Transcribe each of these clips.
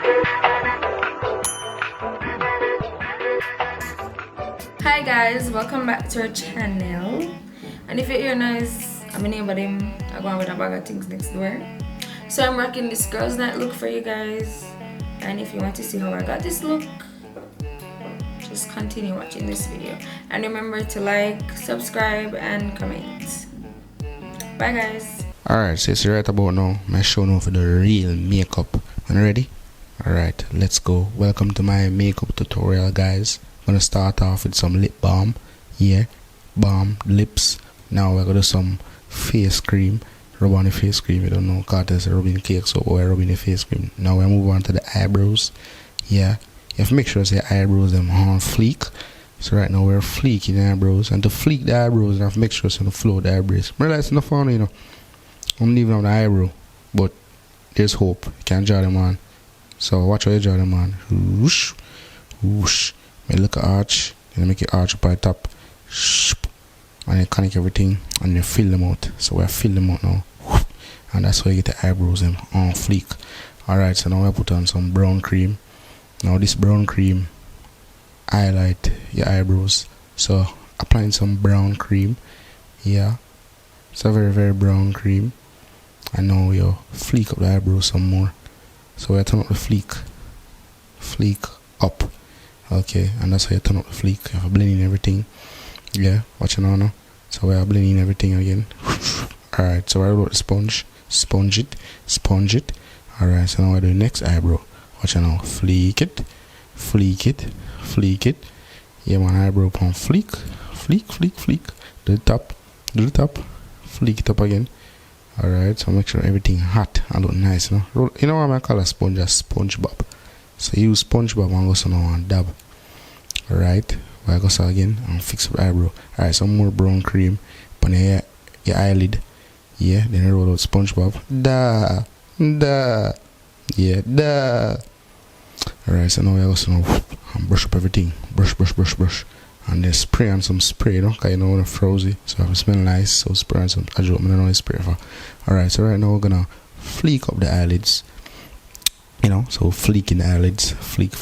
Hi guys, welcome back to our channel. And if you hear noise, I'm a neighbor them. I'm going with a bag of things next door. So I'm rocking this girls' night look for you guys. And if you want to see how I got this look, just continue watching this video. And remember to like, subscribe, and comment. Bye guys. Alright, so it's right about now. I'm showing off the real makeup. Are you ready? Alright, let's go. Welcome to my makeup tutorial, guys. I'm gonna start off with some lip balm. Yeah, balm, lips. Now we're gonna do some face cream. Rub on the face cream. You don't know, cause there's a rubbing cake, so we're rubbing the face cream. Now we move on to the eyebrows. Yeah, you have to make sure the eyebrows them on fleek. So right now we're fleeking the eyebrows, and to fleek the eyebrows, you have to make sure it's on the flow of the eyebrows. Realize it's not fun, you know. I'm leaving on the eyebrow, but there's hope. You can draw them on. So watch how you draw them on. Whoosh, whoosh. Make look at arch, then make it arch up at the top, and then connect everything, and then fill them out. So we're fill them out now, and that's how you get the eyebrows them on fleek. Alright, so now I put on some brown cream. Now this brown cream highlight your eyebrows. So applying some brown cream, yeah. It's a very brown cream, and now you fleek up the eyebrows some more. So we turn up the fleek up. Okay, and that's how you turn up the fleek. You have to blend in everything. Yeah, watch it now. So we are blending everything again. Alright, so I roll the sponge it. Alright, so now I do the next eyebrow. Watch it now. Fleek it. Yeah, man, eyebrow upon fleek. Do the top. Fleek it up again. Alright, so make sure everything hot and look nice. You know what I call a sponge? A sponge bob. So use sponge bob and go so now and dab. Alright, I go so again and fix up the eyebrow. Alright, some more brown cream on your eyelid. Yeah, then I roll out sponge bob. Da. Yeah, da. Alright, so now I go so now and brush up everything. Brush. And then spray on some spray, you know, because you know when it's frozy, so if it smell nice, so spray on some. I don't know what spray for. Alright, so right now we're gonna fleek up the eyelids. You know, so fleeking the eyelids. Fleek.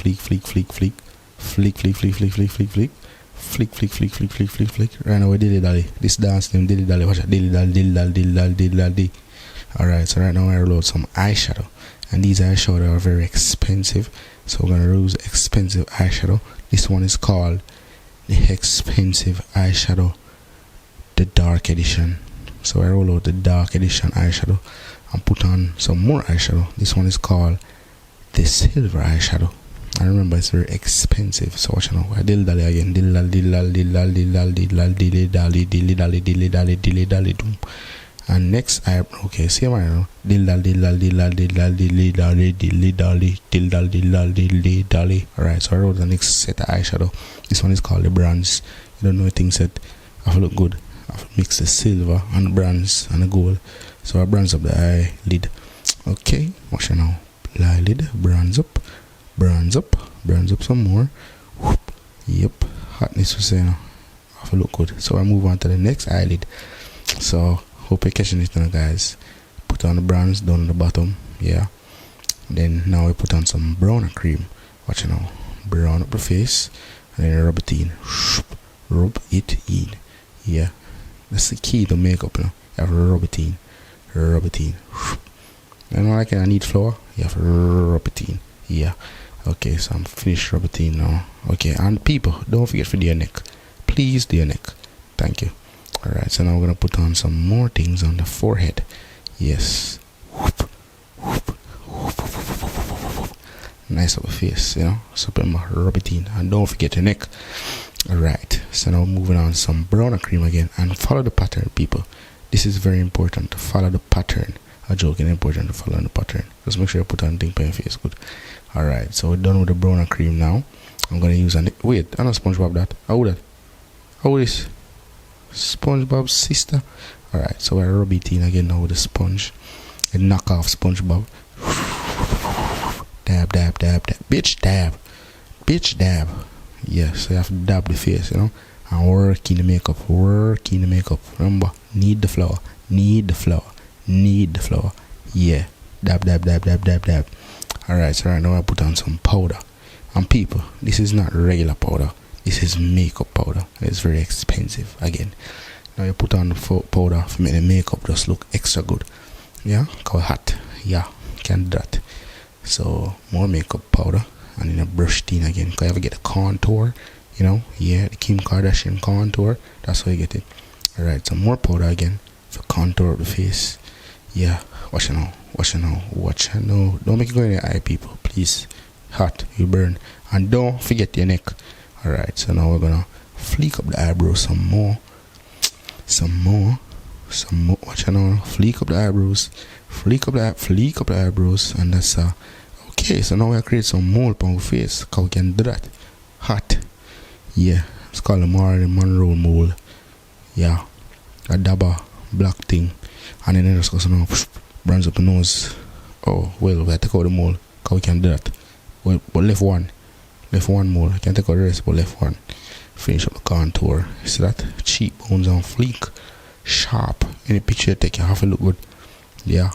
Right now we dilly dally. This dance name dilly dally. Watch it. Dilly dally. Alright, so right now I roll out some eyeshadow. And these eyeshadow are very expensive. So we're gonna use expensive eyeshadow. This one is called the expensive eyeshadow, the dark edition. So I roll out the dark edition eyeshadow and put on some more eyeshadow. This one is called the silver eyeshadow. I remember it's very expensive. So watch now. I dilly dally again. Dilly dally. And next I okay, see what I know. Dilly. Alright, so I wrote the next set of eyeshadow. This one is called the bronze. You don't know things that have to look good. I have to mix the silver and the bronze and the gold. So I bronze up the eyelid. Okay, watch it now. Eyelid, bronze up some more. Whoop. Yep, hotness for saying have to look good. So I move on to the next eyelid. So hope you're catching it now, guys. Put on the bronze down at the bottom. Yeah. Then now we put on some brown cream. Watch it now. Brown up the face, and then rub it in. Rub it in. Yeah. That's the key to makeup, you know. You have to rub it in. And like I need flour, you have to rub it in. Yeah. Okay, so I'm finished rub it in now. Okay, and people, don't forget to do your neck. Please do your neck. Thank you. Alright, so now we're gonna put on some more things on the forehead. Yes. Nice up the face, you know. So rub it in, and don't forget your neck. Alright, so now moving on some brown cream again, and follow the pattern, people. This is very important to follow the pattern. A joke is important to follow the pattern. Just make sure you put on thing on your face good. Alright, so we're done with the brown cream now. I'm gonna use wait, I'm not SpongeBob that. How this? SpongeBob's sister. Alright, so I rub it in again now with the sponge. And knock off SpongeBob. Dab. Bitch dab. Yes, so you have to dab the face, you know. And work in the makeup. Remember, need the flour. Yeah. Dab. Alright, so right now I put on some powder. And people, this is not regular powder. This is makeup powder. It's very expensive again. Now you put on the powder to make the makeup just look extra good. Yeah, called hot. Yeah, can do that. So more makeup powder and then a brush thing again. Cause you ever get a contour, you know? Yeah, the Kim Kardashian contour. That's how you get it. Alright, some more powder again for contour of the face. Yeah, watch it now. Watch it now. Watch it now. Don't make it go in your eye, people. Please. Hot, you burn. And don't forget your neck. Alright, so now we're gonna fleek up the eyebrows some more. Watch it now. Fleek up the eyebrows. Fleek up the eyebrows. And that's okay, so now we create some mole on our face. Cause we can do that. Hot. Yeah. It's called a Marilyn Monroe mole. Yeah. A dabba black thing. And then just goes now burns up the nose. Oh well, we take out the mole. Cause we can do that. Well, but left one mole. I can take out the rest, but left one. Finish up the contour. See that? Cheekbones on fleek. Sharp. Any picture you take, you have to look good. Yeah.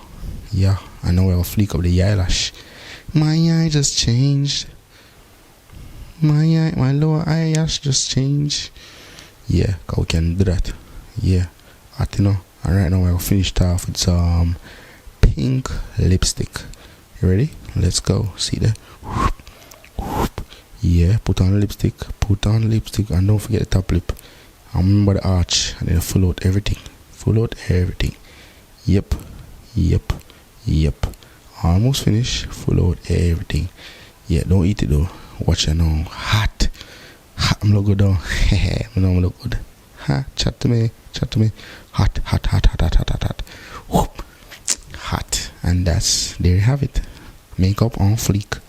And now we'll fleek up the eyelash. My eye just changed. My lower eyelash just changed. Yeah, cause we can do that. Yeah. You know. And right now we'll finish it off with some pink lipstick. You ready? Let's go. See that? Yeah, put on lipstick, and don't forget the top lip. And remember the arch, and then full out everything. Yep. Almost finished. Full out everything. Yeah, don't eat it though. Watch it now. Hot. I'm look good though. I'm look good. Chat to me. Hot. Whoop. Hot. And there you have it. Makeup on fleek.